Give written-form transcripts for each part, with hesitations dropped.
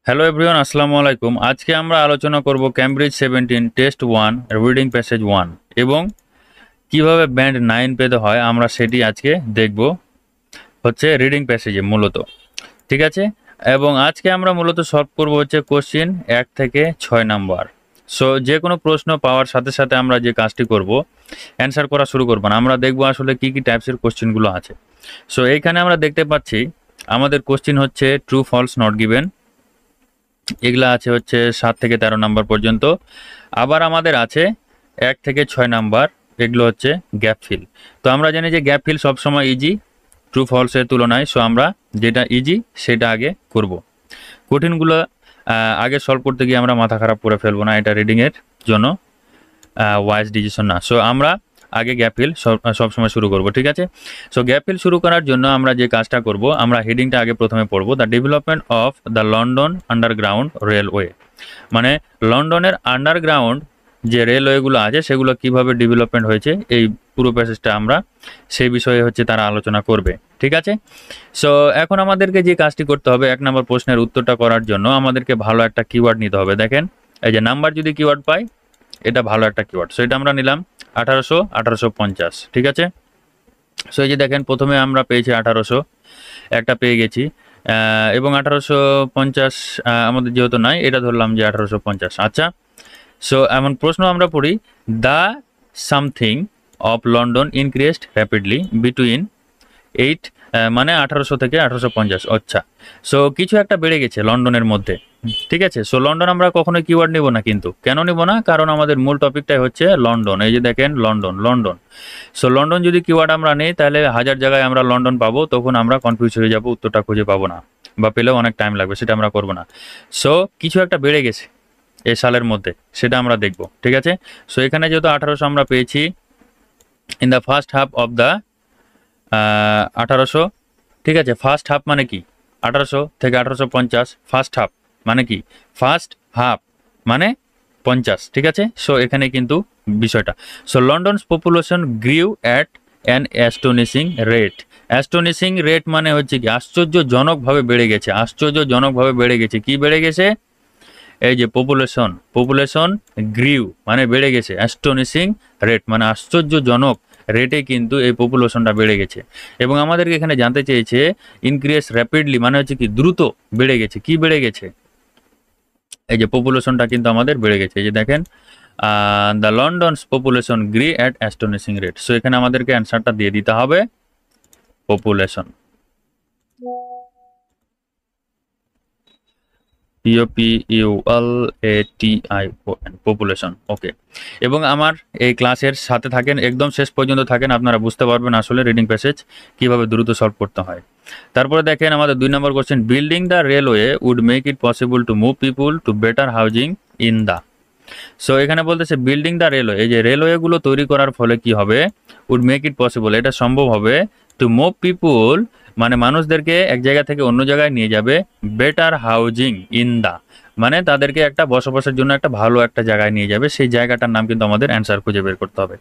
Hello everyone, আসসালামু আলাইকুম। আজকে আমরা আলোচনা করব ক্যামব্রিজ 17 টেস্ট 1 রিডিং প্যাসেজ 1 এবং কিভাবে ব্যান্ড 9 পেতে হয় আমরা সেটি আজকে দেখব হচ্ছে রিডিং প্যাসেজে মূলত। ঠিক আছে, এবং আজকে আমরা মূলত সলভ করব হচ্ছে কোশ্চেন 1 থেকে 6 নাম্বার। সো যে কোনো প্রশ্ন পাওয়ার সাথে সাথে আমরা যে কাজটি করব, অ্যান্সার করা শুরু করব না, আমরা দেখব আসলে কি কি টাইপসের কোশ্চেনগুলো আছে। সো এইখানে আমরা দেখতে পাচ্ছি আমাদের কোশ্চেন হচ্ছে ট্রু ফলস নট গিভেন, এগুলা আছে হচ্ছে 7 থেকে 13 নাম্বার পর্যন্ত। আবার আমাদের আছে 1 থেকে 6 নাম্বার, এগুলো হচ্ছে গ্যাপ ফিল। তো আমরা জানি যে গ্যাপ ফিল সবসময় ইজি ট্রু ফলসের তুলনায়। সো আমরা যেটা ইজি সেটা আগে করব, কঠিনগুলো আগে সলভ করতে গিয়ে আমরা মাথা খারাপ করে ফেলবো না, এটা রিডিংয়ের জন্য ওয়াইজ ডিসিশন না। সো আমরা আগে গ্যাপ ফিল সবসময় শুরু করব, ঠিক আছে। সো গ্যাপ ফিল শুরু করার জন্য আমরা যে কাজটা করব, আমরা হেডিংটা আগে প্রথমে পড়বো, the development of the London underground railway. মানে লন্ডনের আন্ডারগ্রাউন্ড যে রেলওয়েগুলো আছে সেগুলো কিভাবে ডেভেলপমেন্ট হয়েছে, এই পুরো প্যাসেজটা আমরা সেই বিষয়ে হচ্ছে তারা আলোচনা করবে, ঠিক আছে। সো এখন আমাদেরকে যে কাজটি করতে হবে, 1 নম্বর প্রশ্নের উত্তরটা করার জন্য আমাদেরকে ভালো একটা কিওয়ার্ড নিতে হবে। দেখেন, এই যে নাম্বার যদি কিওয়ার্ড পাই, এটা ভালো একটা কিওয়ার্ড। সো এটা আমরা নিলাম 1800, 1850, ঠিক আছে। সো এই যে দেখেন, প্রথমে আমরা পেয়েছি 1800, একটা পেয়ে গেছি, এবং 1850 আমাদের যেহেতু নাই, এটা ধরলাম যে 1850। আচ্ছা, সো এমন প্রশ্ন আমরা পড়ি, the something of London increased rapidly between 8, মানে 1800 থেকে 1850। আচ্ছা, সো কিছু একটা বেড়ে গেছে লন্ডনের মধ্যে, ঠিক আছে। সো লন্ডন আমরা কখনোই কিওয়ার্ড নিব না, কিন্তু কেন নিব না, কারণ আমাদের মূল টপিকটাই হচ্ছে লন্ডন। এই যে দেখেন লন্ডন, লন্ডন। সো লন্ডন যদি কিওয়ার্ড আমরা নেই, তাহলে হাজার জায়গায় আমরা লন্ডন পাবো, তখন আমরা কনফিউজ হয়ে যাব, উত্তরটা খুঁজে পাবো না, বা পেলেও অনেক টাইম লাগবে, সেটা আমরা করবো না। সো কিছু একটা বেড়ে গেছে এই সালের মধ্যে, সেটা আমরা দেখব, ঠিক আছে। সো এখানে যেহেতু 1800 আমরা পেয়েছি, in the first half of the 1800, ঠিক আছে। ফার্স্ট হাফ মানে কি, 1800 থেকে 1850, ফার্স্ট হাফ মানে কি, ফার্স্ট হাফ মানে 50, ঠিক আছে। সো এখানে কিন্তু বিষয়টা, so London's population গ্রিউ at an অ্যাস্টোনিশিং rate. অ্যাস্টোনিশিং rate মানে হচ্ছে কি, আশ্চর্যজনকভাবে বেড়ে গেছে, আশ্চর্যজনকভাবে বেড়ে গেছে। কি বেড়ে গেছে, এই যে পপুলেশন, পপুলেশন গ্রিউ মানে বেড়ে গেছে, অ্যাস্টোনিশিং রেট মানে আশ্চর্যজনক রেটে কিন্তু এই পপুলেশনটা বেড়ে গেছে। এবং আমাদেরকে এখানে জানতে চেয়েছে ইনক্রিজ র্যাপিডলি মানে হচ্ছে কি, দ্রুত বেড়ে গেছে। কি বেড়ে গেছে, এই যে পপুলেশনটা কিন্তু আমাদের বেড়ে গেছে। এই যে দেখেন, the London's population Gree at অ্যাস্টোনিশিং rate. So এখানে আমাদেরকে অ্যান্সারটা দিয়ে দিতে হবে পপুলেশন, POPULATION, পপুলেশন। ওকে, এবং আমার এই ক্লাসের সাথে থাকেন, একদম শেষ পর্যন্ত থাকেন, আপনারা বুঝতে পারবেন আসলে রিডিং প্যাসেজ কিভাবে দ্রুত সলভ করতে হয়। তারপরে দেখেন আমাদের 2 number question, building the railway would make it possible to move people to better housing in the. So এখানে বলতেছে বিল্ডিং দ্য রেলওয়ে, এই যে রেলওয়েগুলো তৈরি করার ফলে কি হবে, উড মেক ইট পসিবল, এটা সম্ভব হবে, টু মুভ পিপুল মানে মানুষদেরকে এক জায়গা থেকে অন্য জায়গায় নিয়ে যাবে, বেটার হাউজিং ইন দা মানে তাদেরকে একটা বসবাসের জন্য একটা ভালো একটা জায়গায় নিয়ে যাবে, সেই জায়গাটার নাম কিন্তু আমাদের অ্যান্সার খুঁজে বের করতে হবে।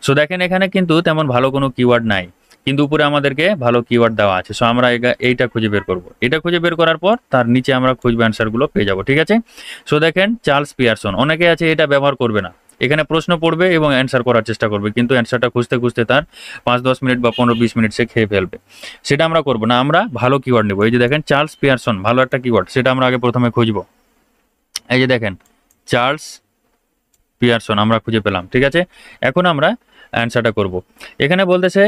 সো দেখেন এখানে কিন্তু তেমন ভালো কোনো কিওয়ার্ড নাই, কিন্তু উপরে আমাদেরকে ভালো কিওয়ার্ড দেওয়া আছে। সো আমরা এইটা খুঁজে বের করব, এটা খুঁজে বের করার পর তার নিচে আমরা খুঁজবো, অ্যান্সারগুলো পেয়ে যাবো, ঠিক আছে। সো দেখেন চার্লস পিয়ারসন, অনেকে আছে এটা ব্যবহার করবে না, এখানে প্রশ্ন পড়বে এবং অ্যান্সার করার চেষ্টা করবে, কিন্তু অ্যান্সারটা খুঁজতে খুঁজতে তার 5-10 মিনিট বা 15-20 মিনিট সে খেয়ে ফেলবে। সেটা আমরা করবো না, আমরা ভালো কিওয়ার্ড নেবো। এই যে দেখেন চার্লস পিয়ারসন, ভালো একটা কিওয়ার্ড, সেটা আমরা আগে প্রথমে খুঁজবো। এই যে দেখেন চার্লস পিয়ারসন আমরা খুঁজে পেলাম, ঠিক আছে। এখন আমরা অ্যান্সারটা করব। এখানে বলতেছে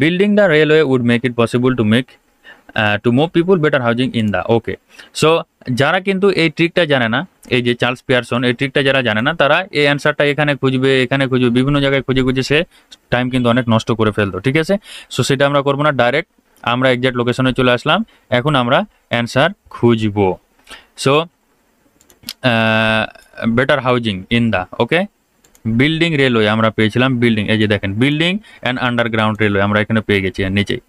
building the railway would make it possible to move people better housing in the. Okay, so যারা কিন্তু এই ট্রিকটা জানে না, এই যে চার্লস পিয়ারসন, এই ট্রিকটা যারা জানে না, তারা এই অ্যান্সারটা এখানে খুঁজবে, এখানে খুঁজবে, বিভিন্ন জায়গায় খুঁজে খুঁজে সে টাইম কিন্তু অনেক নষ্ট করে ফেলতো, ঠিক আছে। সো সেটা আমরা করবো না, ডাইরেক্ট আমরা এক্সাক্ট লোকেশনে চলে আসলাম, এখন আমরা অ্যান্সার খুঁজবো। So better housing in the, okay, building railway আমরা পেয়েছিলাম, বিল্ডিং, এই যে দেখেন বিল্ডিং অ্যান্ড আন্ডারগ্রাউন্ড রেলওয়ে আমরা এখানে পেয়ে গেছি নিচেই।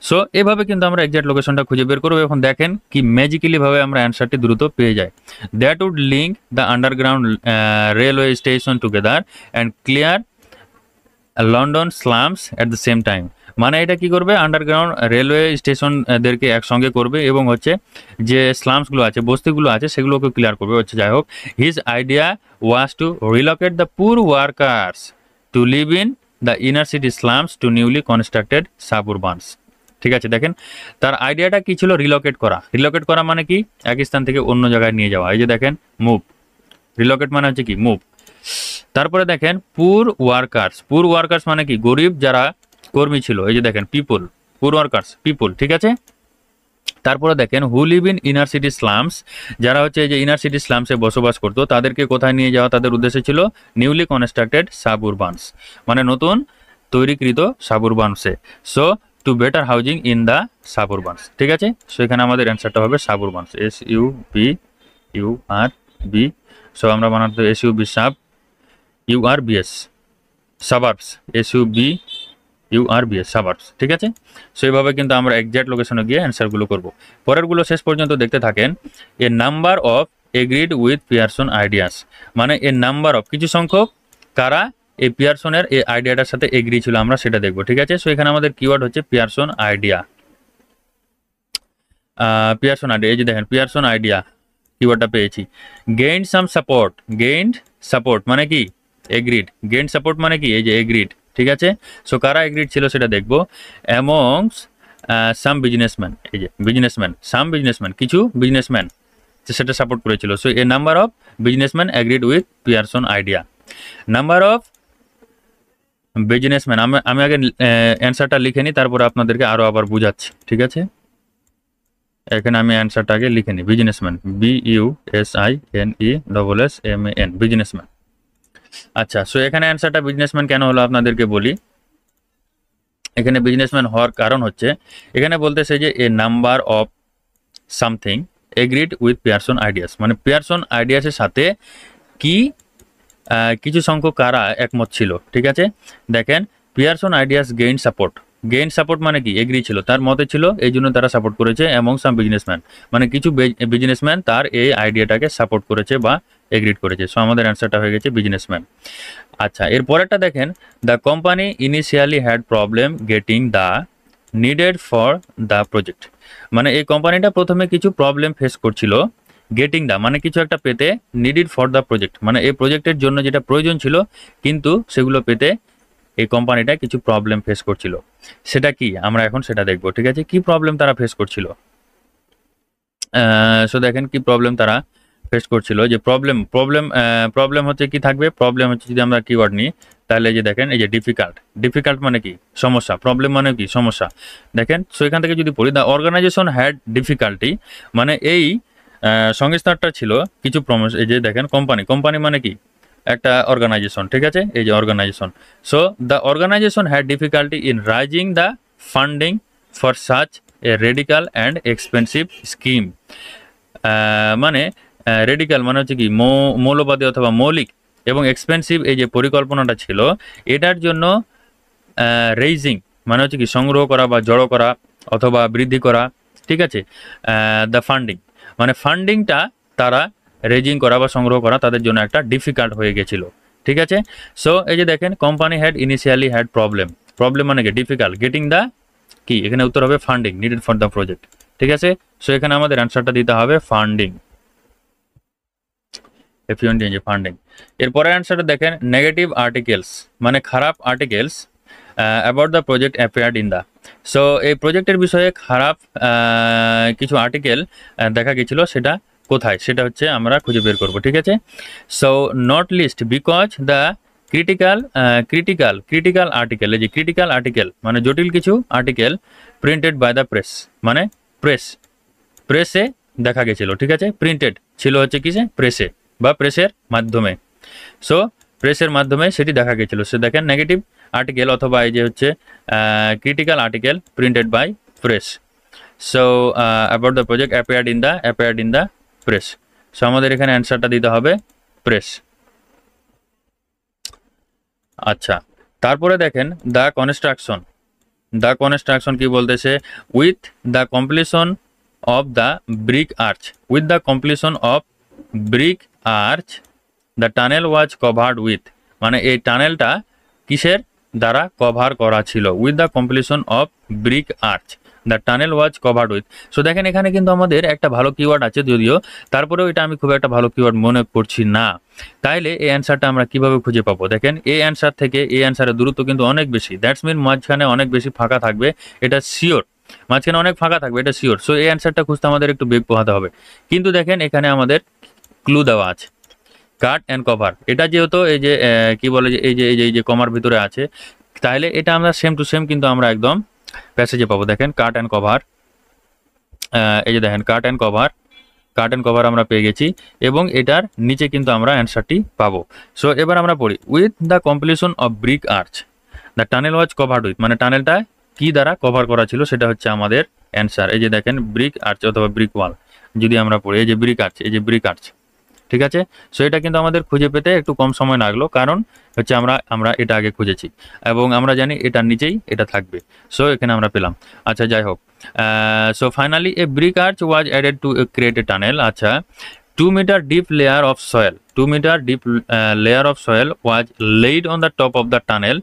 সো এভাবে কিন্তু আমরা এক্সাক্ট লোকেশনটা খুঁজে বের করবো। এখন দেখেন কি ম্যাজিক্যালি ভাবে আমরা অ্যান্সারটি দ্রুত পেয়ে যাই, that would link the underground railway station together and clear London slums at the same time. মানে এটা কি করবে, আন্ডারগ্রাউন্ড রেলওয়ে স্টেশন দেরকে একসঙ্গে করবে এবং হচ্ছে যে স্লামসগুলো আছে, বস্তিগুলো আছে, সেগুলোকে ক্লিয়ার করবে হচ্ছে। যাই হোক, his idea was to relocate the poor workers to live in the inner city slums to newly constructed suburbans. ঠিক আছে, দেখেন তার আইডিয়াটা কি ছিল, রিলোকেট করা। রিলোকেট করা মানে কি, এক স্থান থেকে অন্য জায়গায় নিয়ে যাওয়া। এই যে দেখেন মুভ, রিলোকেট মানে হচ্ছে কি মুভ। তারপরে দেখেন পুর ওয়ার্কার্স, পুর ওয়ার্কার্স মানে কি, গরিব যারা কর্মী ছিল। এই যে দেখেন পিপল, পুর ওয়ার্কার্স পিপল, ঠিক আছে। তারপরে দেখেন who live in inner city slums, যারা হচ্ছে এই যে ইনার সিটি স্লামসে বসবাস করতো, তাদেরকে কোথায় নিয়ে যাওয়া তাদের উদ্দেশ্য ছিল, নিউলি কনস্ট্রাক্টেড সাবউরবানস, মানে নতুন তৈরিকৃত সাবউরবানসে। So to better housing in the suburbans. ঠিক আছে, সো এখানে আমাদের অ্যান্সারটা হবে সাবউরবানস, SUBURB। সো আমরা বানাতে SUB সাব, URBS সাবার্বস, SUBURBS সাবার্বস। ঠিক আছে, সো এইভাবে কিন্তু আমরা এক্সাক্ট লোকেশনে গিয়ে অ্যান্সারগুলো করব। পরেরগুলো শেষ পর্যন্ত দেখতে থাকেন। A number of agreed with Pearson ideas, মানে এ নাম্বার অফ কিছু সংখ্যক কারা এই পিয়ারসনের এই আইডিয়াটার সাথে এগ্রি ছিল, আমরা সেটা দেখবো। ঠিক আছে, সো এখানে আমাদের কিওয়ার্ড হচ্ছে পিয়ারসন আইডিয়া। পিয়ারসন আইডিয়া, এই যে দেখেন পিয়ারসন আইডিয়া কিওয়ার্ডটা পেয়েছি। গেইনড সাম সাপোর্ট, গেইনড সাপোর্ট মানে কি এগ্রিড, গেইনড সাপোর্ট মানে কি এই যে এগ্রিড। ঠিক আছে, সো কারা এগ্রিড ছিল সেটা দেখবো। অ্যামংস সাম বিজনেসম্যান, এই যে বিজনেসম্যান, সাম বিজনেসম্যান কিছু বিজনেসম্যান সেটা সাপোর্ট করেছিল। So A number of businessman agreed with Pearson idea. Number of businessman, আমি আগে অ্যান্সারটা লিখে নিই, তারপরে আপনাদেরকে আরও আবার বুঝাচ্ছি। ঠিক আছে, এখানে আমি অ্যান্সারটা আগে লিখে নিই। Businessman, BUSINESSMAN, businessman. আচ্ছা, সো এখানে অ্যান্সারটা বিজনেসম্যান কেন হলো আপনাদেরকে বলি। এখানে বিজনেসম্যান হওয়ার কারণ হচ্ছে, এখানে বলতেছে যে a number of something agreed with Pearson ideas, মানে পিয়ারসন আইডিয়াসের সাথে কি কিছু সংখ্যক কারা একমত ছিল। ঠিক আছে, দেখেন Pearson ideas gain support, gain support মানে কি এগ্রি ছিল, তার মতে ছিল, এই জন্য তারা সাপোর্ট করেছে। এবং সাম বিজনেসম্যান মানে কিছু বিজনেসম্যান তার এই আইডিয়াটাকে সাপোর্ট করেছে বা এগ্রিড করেছে। সো আমাদের অ্যান্সারটা হয়ে গেছে বিজনেসম্যান। আচ্ছা, এরপরেরটা দেখেন, the company initially had problem getting the needed for the project, মানে এই কোম্পানিটা প্রথমে কিছু প্রবলেম ফেস করছিল। গেটিং দা মানে কিছু একটা পেতে, নিডেড ফর দ্য প্রজেক্ট মানে এই প্রজেক্টের জন্য যেটা প্রয়োজন ছিল, কিন্তু সেগুলো পেতে এই কোম্পানিটা কিছু প্রবলেম ফেস করছিল। সেটা কি আমরা এখন সেটা দেখবো। ঠিক আছে, কি প্রবলেম তারা ফেস করছিল। সো দেখেন কি প্রবলেম তারা ফেস করছিল। যে প্রবলেম হচ্ছে কি থাকবে, প্রবলেম হচ্ছে যদি আমরা কিওয়ার্ড নিই তাহলে যে দেখেন এই যে ডিফিকাল্ট, ডিফিকাল্ট মানে কি সমস্যা, প্রবলেম মানে কি সমস্যা। দেখেন, সো এখান থেকে যদি পড়ি, দ্য অর্গানাইজেশন হ্যাড ডিফিকাল্টি, মানে এই সংস্থাটা ছিল কিছু এই যে দেখেন কোম্পানি, কোম্পানি মানে কি একটা অর্গানাইজেশন। ঠিক আছে, এই যে organization. So the organization had difficulty in raising the funding for such a radical and expensive scheme, মানে রেডিক্যাল মানে হচ্ছে কি মৌলবাদী অথবা মৌলিক, এবং এক্সপেন্সিভ এই যে পরিকল্পনাটা ছিল, এটার জন্য রেইজিং মানে হচ্ছে কি সংগ্রহ করা বা জড়ো করা অথবা বৃদ্ধি করা। ঠিক আছে, দ্য ফান্ডিং মানে ফান্ডিংটা তারা রেজিং করা বা সংগ্রহ করা তাদের জন্য একটা ডিফিকাল্ট হয়ে গেছিল। ঠিক আছে, সো এই যে দেখেন company had initially had problem, problem মানে কি ডিফিকাল্ট, গেটিং দ্য কি এখানে উত্তর হবে funding needed for the project. ঠিক আছে, সো এখানে আমাদের অ্যান্সারটা দিতে হবে ফান্ডিং, ফান্ডিং। এরপরের অ্যান্সারটা দেখেন, নেগেটিভ আর্টিকেলস মানে খারাপ articles about the project appeared in the, so এই প্রজেক্টের বিষয়ে খারাপ কিছু আর্টিকেল দেখা গেছিল, সেটা কোথায় সেটা হচ্ছে আমরা খুঁজে বের করব। ঠিক আছে, so not least because the critical article, এই যে ক্রিটিক্যাল আর্টিকেল মানে জটিল কিছু article printed by the press, মানে প্রেসে দেখা গেছিল। ঠিক আছে, প্রিন্টেড ছিল হচ্ছে কিসে, প্রেসে বা প্রেসের মাধ্যমে। সো প্রেসের মাধ্যমে সেটি দেখা গেছিল। সো দেখেন নেগেটিভ আর্টিকেল অথবা এই যে হচ্ছে critical article printed by press. So about the project appeared in the press. So আমাদের এখানে অ্যান্সারটা দিতে হবে প্রেস। আচ্ছা, তারপরে দেখেন দ্য কনস্ট্রাকশন কি বলতেছে, with the completion of the brick arch, with the completion of brick arch the tunnel was covered with, মানে এই টানেলটা কিসের দ্বারা কভার করা ছিল with the completion of brick arch the tunnel was covered with. So দেখেন এখানে কিন্তু আমাদের একটা ভালো কিওয়ার্ড আছে, যদিও তারপরেও এটা আমি খুব একটা ভালো কিওয়ার্ড মনে করছি না। তাইলে এই অ্যান্সারটা আমরা কিভাবে খুঁজে পাবো? দেখেন এই অ্যান্সার থেকে এই অ্যান্সারের দূরত্ব কিন্তু অনেক বেশি, দ্যাটস মিন মাঝখানে অনেক বেশি ফাঁকা থাকবে, এটা শিওর। মাঝখানে অনেক ফাঁকা থাকবে, এটা শিওর। সো এই অ্যান্সারটা খুঁজতে আমাদের একটু বেগ পোহাতে হবে। কিন্তু দেখেন এখানে আমাদের ক্লু দেওয়া আছে, কাট অ্যান্ড কভার। এটা যেহেতু এই যে কি বলে যে এই যে কমার ভিতরে আছে, তাহলে এটা আমরা সেম টু সেম কিন্তু আমরা একদম প্যাসেজে পাবো। দেখেন কাট অ্যান্ড কভার, এই যে দেখেন কাট অ্যান্ড কভার আমরা পেয়ে গেছি, এবং এটার নিচে কিন্তু আমরা অ্যান্সারটি পাবো। সো এবার আমরা পড়ি, with the completion of brick arch the tunnel was covered with, মানে টানেলটা কি দ্বারা কভার করা ছিল সেটা হচ্ছে আমাদের অ্যান্সার। এই যে দেখেন ব্রিক আর্চ অথবা ব্রিক ওয়াল যদি আমরা পড়ি, এই যে ব্রিক আর্চ, এই যে ব্রিক আর্চ, ঠিক আছে। সো এটা কিন্তু আমাদের খুঁজে পেতে একটু কম সময় লাগলো, কারণ হচ্ছে আমরা এটা আগে খুঁজেছি এবং আমরা জানি এটার নিচেই এটা থাকবে। সো এখানে আমরা পেলাম। আচ্ছা যাই হোক, so finally A brick arch was added to create a tunnel. আচ্ছা, 2 meter deep layer of soil, 2 meter deep layer of soil was laid on the top of the tunnel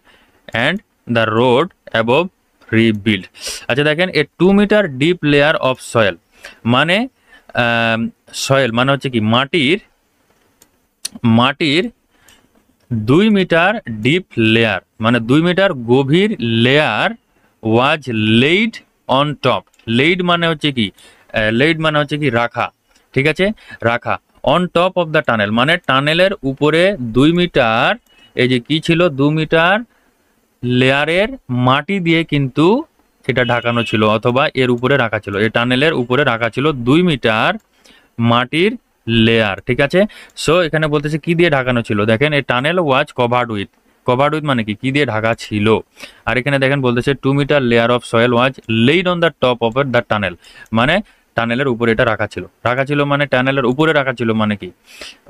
and the road above rebuilt. আচ্ছা দেখেন এ 2 meter deep layer of soil মানে soil মানে হচ্ছে কি মাটির 2 metre deep layer, মানে 2 metre গভীর layer was laid on top. Laid মানে হচ্ছে কি রাখা, ঠিক আছে, রাখা। On top of the tunnel মানে টানেলের উপরে 2 মিটার, এই যে কি ছিল 2 মিটার লেয়ারের মাটি দিয়ে কিন্তু এটা ঢাকানো ছিল, অথবা এর উপরে রাখা ছিল, এই টানেলের উপরে রাখা ছিল 2 মিটার মাটির লেয়ার, ঠিক আছে। সো এখানে বলতেছে কি দিয়ে ঢাকানো ছিল, দেখেন এই টানেল ওয়াজ কভার্ড উইথ মানে কি দিয়ে ঢাকা ছিল। আর এখানে দেখেন বলতেছে 2 metre layer of soil was laid on the top of the tunnel, মানে টানেলের উপরে এটা রাখা ছিল মানে টানেলের উপরে রাখা ছিল মানে কি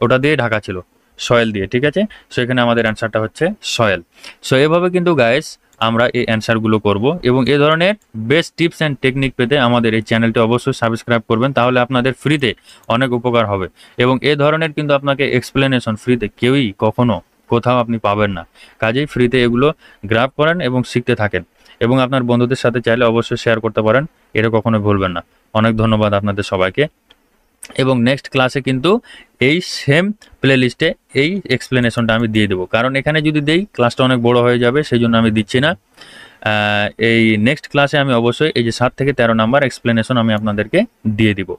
ওটা দিয়ে ঢাকা ছিল সয়েল দিয়ে, ঠিক আছে। সো এখানে আমাদের অ্যান্সারটা হচ্ছে সয়েল। সো এভাবে কিন্তু গাইস আমরা এই অ্যান্সারগুলো করব, এবং এই ধরনের বেস্ট টিপস অ্যান্ড টেকনিক পেতে আমাদের এই চ্যানেলটি অবশ্যই সাবস্ক্রাইব করবেন, তাহলে আপনাদের ফ্রিতে অনেক উপকার হবে। এবং এই ধরনের কিন্তু আপনাকে এক্সপ্লেনেশন ফ্রিতে কেউই কখনো কোথাও আপনি পাবেন না, কাজেই ফ্রিতে এগুলো গ্রাব করেন এবং শিখতে থাকেন, এবং আপনার বন্ধুদের সাথে চাইলে অবশ্যই শেয়ার করতে পারেন, এটা কখনো ভুলবেন না। অনেক ধন্যবাদ আপনাদের সবাইকে, এবং নেক্সট ক্লাসে কিন্তু এই সেম প্লেলিস্টে এই এক্সপ্লেনেশনটা আমি দিয়ে দেবো, কারণ এখানে যদি দেই ক্লাসটা অনেক বড় হয়ে যাবে, সেই জন্য আমি দিচ্ছি না। এই নেক্সট ক্লাসে আমি অবশ্যই এই যে 7 থেকে 13 নাম্বার এক্সপ্লেনেশন আমি আপনাদেরকে দিয়ে দিব।